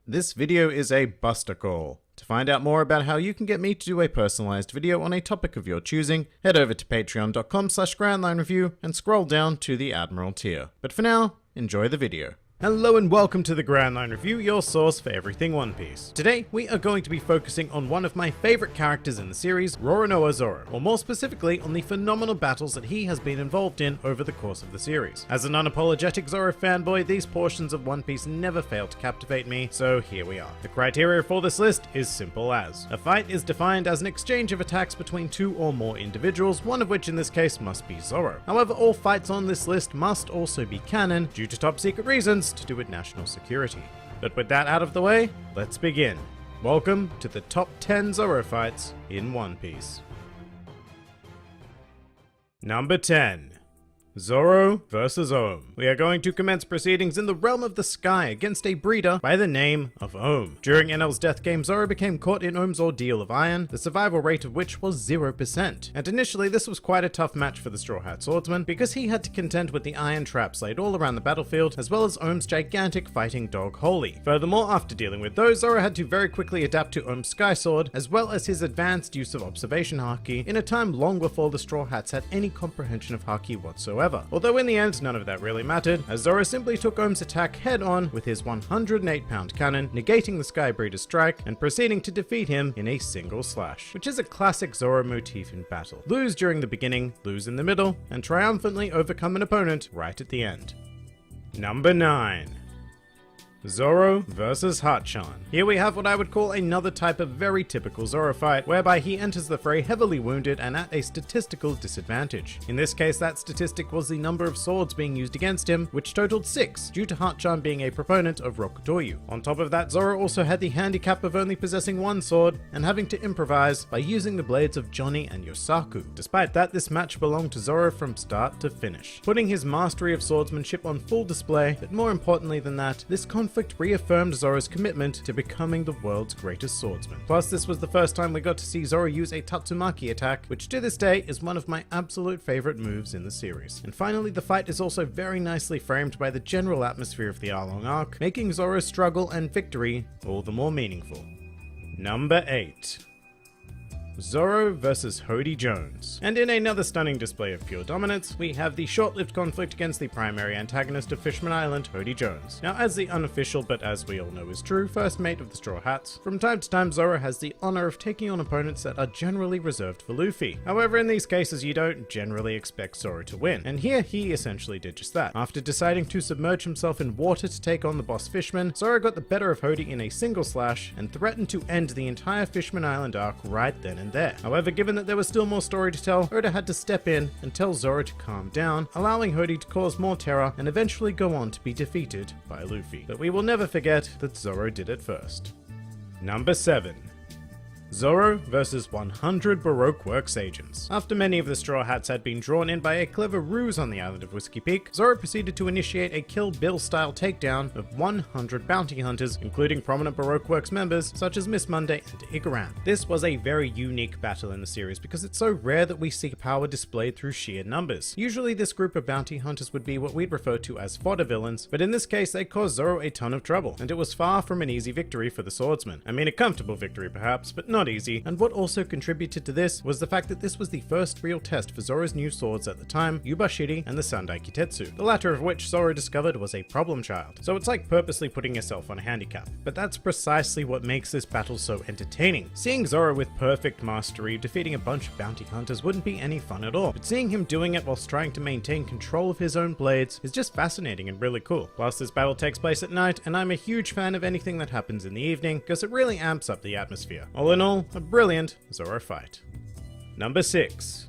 This video is a buster call. To find out more about how you can get me to do a personalized video on a topic of your choosing, head over to patreon.com/grandlinereview and scroll down to the Admiral tier. But for now, enjoy the video. Hello and welcome to the Grand Line Review, your source for everything One Piece. Today, we are going to be focusing on one of my favorite characters in the series, Roronoa Zoro, or more specifically on the phenomenal battles that he has been involved in over the course of the series. As an unapologetic Zoro fanboy, these portions of One Piece never fail to captivate me, so here we are. The criteria for this list is simple as: a fight is defined as an exchange of attacks between two or more individuals, one of which in this case must be Zoro. However, all fights on this list must also be canon, due to top secret reasons, to do with national security. But with that out of the way, let's begin. Welcome to the top 10 Zoro fights in One Piece. Number 10. Zoro vs. Ohm. We are going to commence proceedings in the realm of the sky against a breeder by the name of Ohm. During Enel's death game, Zoro became caught in Ohm's ordeal of iron, the survival rate of which was 0%. And initially this was quite a tough match for the Straw Hat Swordsman, because he had to contend with the iron traps laid all around the battlefield, as well as Ohm's gigantic fighting dog Holy. Furthermore, after dealing with those, Zoro had to very quickly adapt to Ohm's Sky Sword, as well as his advanced use of observation Haki, in a time long before the Straw Hats had any comprehension of Haki whatsoever. Although in the end, none of that really mattered, as Zoro simply took Ohm's attack head-on with his 108-pound cannon, negating the Skybreeder's strike, and proceeding to defeat him in a single slash, which is a classic Zoro motif in battle. Lose during the beginning, lose in the middle, and triumphantly overcome an opponent right at the end. Number 9. Zoro vs. Hachan. Here we have what I would call another type of very typical Zoro fight, whereby he enters the fray heavily wounded and at a statistical disadvantage. In this case, that statistic was the number of swords being used against him, which totaled 6, due to Hachan being a proponent of Rokutoryu. On top of that, Zoro also had the handicap of only possessing one sword, and having to improvise by using the blades of Johnny and Yosaku. Despite that, this match belonged to Zoro from start to finish, putting his mastery of swordsmanship on full display, but more importantly than that, this conflict reaffirmed Zoro's commitment to becoming the world's greatest swordsman. Plus, this was the first time we got to see Zoro use a Tatsumaki attack, which to this day is one of my absolute favorite moves in the series. And finally, the fight is also very nicely framed by the general atmosphere of the Arlong arc, making Zoro's struggle and victory all the more meaningful. Number 8. Zoro vs. Hody Jones. And in another stunning display of pure dominance, we have the short-lived conflict against the primary antagonist of Fishman Island, Hody Jones. Now, as the unofficial, but as we all know is true, first mate of the Straw Hats, from time to time Zoro has the honor of taking on opponents that are generally reserved for Luffy. However, in these cases you don't generally expect Zoro to win, and here he essentially did just that. After deciding to submerge himself in water to take on the boss Fishman, Zoro got the better of Hody in a single slash, and threatened to end the entire Fishman Island arc right then and there. However, given that there was still more story to tell, Oda had to step in and tell Zoro to calm down, allowing Hody to cause more terror and eventually go on to be defeated by Luffy. But we will never forget that Zoro did it first. Number 7. Zoro vs. 100 Baroque Works agents. After many of the Straw Hats had been drawn in by a clever ruse on the island of Whiskey Peak, Zoro proceeded to initiate a Kill Bill-style takedown of 100 bounty hunters, including prominent Baroque Works members such as Miss Monday and Igaram. This was a very unique battle in the series because it's so rare that we see power displayed through sheer numbers. Usually this group of bounty hunters would be what we'd refer to as fodder villains, but in this case they caused Zoro a ton of trouble, and it was far from an easy victory for the swordsman. I mean, a comfortable victory perhaps, but not easy, and what also contributed to this was the fact that this was the first real test for Zoro's new swords at the time, Yubashiri and the Sandai Kitetsu, the latter of which Zoro discovered was a problem child. So it's like purposely putting yourself on a handicap. But that's precisely what makes this battle so entertaining. Seeing Zoro with perfect mastery defeating a bunch of bounty hunters wouldn't be any fun at all, but seeing him doing it whilst trying to maintain control of his own blades is just fascinating and really cool. Plus, this battle takes place at night, and I'm a huge fan of anything that happens in the evening because it really amps up the atmosphere. All in all, a brilliant Zoro fight. Number 6.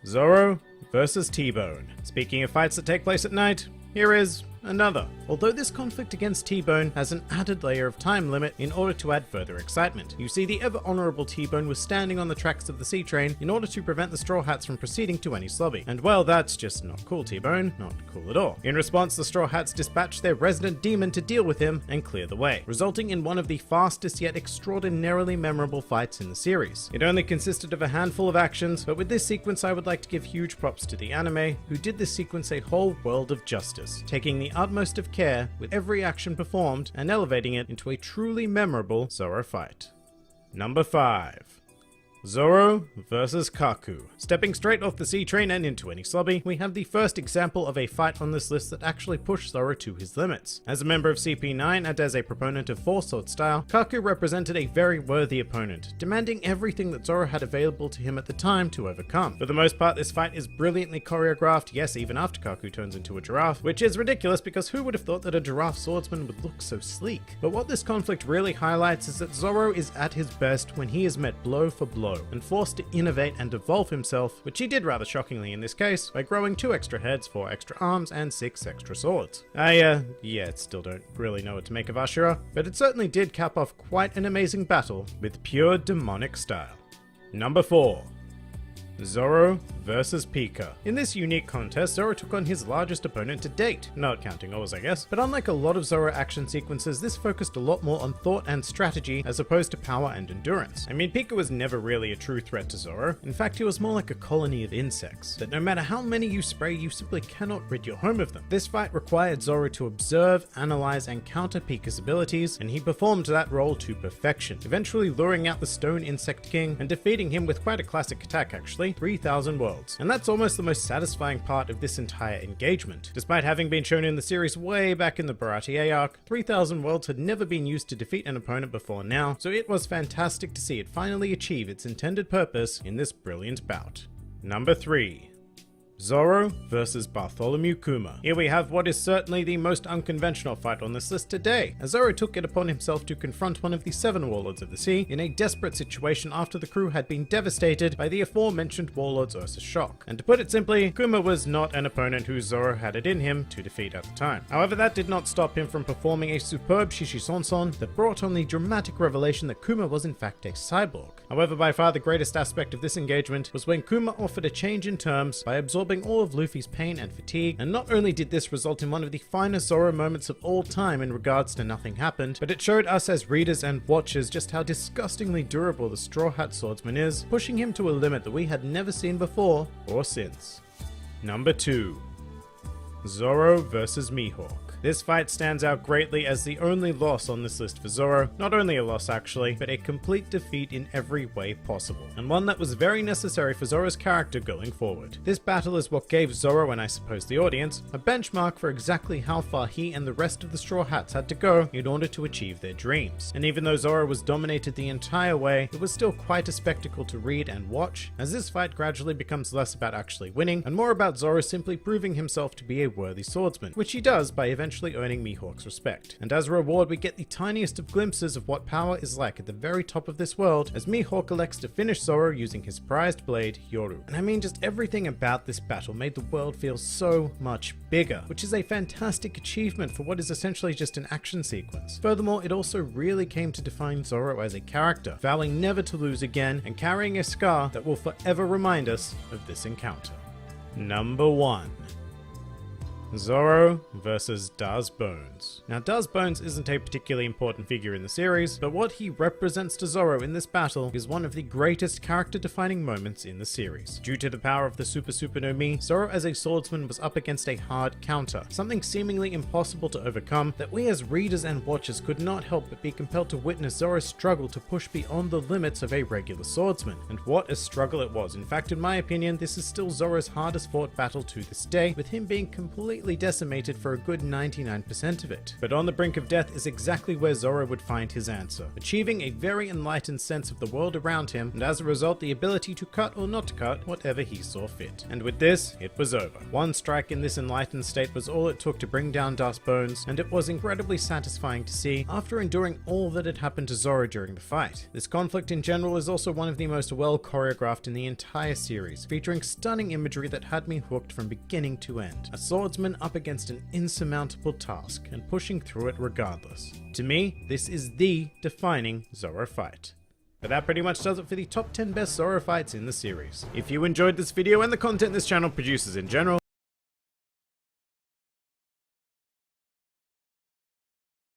Zoro vs. T-Bone. Speaking of fights that take place at night, here is another. Although this conflict against T-Bone has an added layer of time limit in order to add further excitement. You see, the ever honorable T-Bone was standing on the tracks of the sea train in order to prevent the Straw Hats from proceeding to any slobby. And well, that's just not cool, T-Bone. Not cool at all. In response, the Straw Hats dispatched their resident demon to deal with him and clear the way, resulting in one of the fastest yet extraordinarily memorable fights in the series. It only consisted of a handful of actions, but with this sequence I would like to give huge props to the anime, who did this sequence a whole world of justice, taking the utmost of care with every action performed and elevating it into a truly memorable Zoro fight. Number 5. Zoro vs Kaku. Stepping straight off the sea train and into any slobby, we have the first example of a fight on this list that actually pushed Zoro to his limits. As a member of CP9 and as a proponent of four-sword style, Kaku represented a very worthy opponent, demanding everything that Zoro had available to him at the time to overcome. For the most part, this fight is brilliantly choreographed, yes, even after Kaku turns into a giraffe, which is ridiculous because who would have thought that a giraffe swordsman would look so sleek? But what this conflict really highlights is that Zoro is at his best when he is met blow for blow and forced to innovate and evolve himself, which he did rather shockingly in this case, by growing 2 extra heads, 4 extra arms, and 6 extra swords. I still don't really know what to make of Ashura, but it certainly did cap off quite an amazing battle with pure demonic style. Number 4. Zoro vs Pika. In this unique contest, Zoro took on his largest opponent to date, not counting Oz I guess, but unlike a lot of Zoro action sequences, this focused a lot more on thought and strategy as opposed to power and endurance. I mean, Pika was never really a true threat to Zoro. In fact, he was more like a colony of insects, that no matter how many you spray, you simply cannot rid your home of them. This fight required Zoro to observe, analyze, and counter Pika's abilities, and he performed that role to perfection, eventually luring out the Stone Insect King and defeating him with quite a classic attack actually, 3,000 worlds. And that's almost the most satisfying part of this entire engagement. Despite having been shown in the series way back in the Baratie arc, 3,000 worlds had never been used to defeat an opponent before now, so it was fantastic to see it finally achieve its intended purpose in this brilliant bout. Number 3. Zoro vs Bartholomew Kuma. Here we have what is certainly the most unconventional fight on this list today, as Zoro took it upon himself to confront one of the 7 warlords of the sea in a desperate situation after the crew had been devastated by the aforementioned warlord's Ursa shock. And to put it simply, Kuma was not an opponent who Zoro had it in him to defeat at the time. However, that did not stop him from performing a superb Shishisonson that brought on the dramatic revelation that Kuma was in fact a cyborg. However, by far the greatest aspect of this engagement was when Kuma offered a change in terms by absorbing all of Luffy's pain and fatigue, and not only did this result in one of the finest Zoro moments of all time in regards to nothing happened, but it showed us as readers and watchers just how disgustingly durable the Straw Hat Swordsman is, pushing him to a limit that we had never seen before or since. Number 2. Zoro vs Mihawk. This fight stands out greatly as the only loss on this list for Zoro, not only a loss actually, but a complete defeat in every way possible, and one that was very necessary for Zoro's character going forward. This battle is what gave Zoro, and I suppose the audience, a benchmark for exactly how far he and the rest of the Straw Hats had to go in order to achieve their dreams. And even though Zoro was dominated the entire way, it was still quite a spectacle to read and watch, as this fight gradually becomes less about actually winning, and more about Zoro simply proving himself to be a worthy swordsman, which he does by eventually earning Mihawk's respect. And as a reward, we get the tiniest of glimpses of what power is like at the very top of this world, as Mihawk elects to finish Zoro using his prized blade, Yoru. And I mean, just everything about this battle made the world feel so much bigger, which is a fantastic achievement for what is essentially just an action sequence. Furthermore, it also really came to define Zoro as a character, vowing never to lose again and carrying a scar that will forever remind us of this encounter. Number 1. Zoro vs Daz Bones. Now, Daz Bones isn't a particularly important figure in the series, but what he represents to Zoro in this battle is one of the greatest character-defining moments in the series. Due to the power of the Super no Mi, Zoro as a swordsman was up against a hard counter, something seemingly impossible to overcome that we as readers and watchers could not help but be compelled to witness Zoro's struggle to push beyond the limits of a regular swordsman. And what a struggle it was. In fact, in my opinion, this is still Zoro's hardest fought battle to this day, with him being completely decimated for a good 99% of it. But on the brink of death is exactly where Zoro would find his answer, achieving a very enlightened sense of the world around him, and as a result the ability to cut or not to cut whatever he saw fit. And with this, it was over. One strike in this enlightened state was all it took to bring down Daz Bones, and it was incredibly satisfying to see after enduring all that had happened to Zoro during the fight. This conflict in general is also one of the most well choreographed in the entire series, featuring stunning imagery that had me hooked from beginning to end. A swordsman up against an insurmountable task and pushing through it regardless. To me, this is the defining Zoro fight. But that pretty much does it for the top 10 best Zoro fights in the series. If you enjoyed this video and the content this channel produces in general,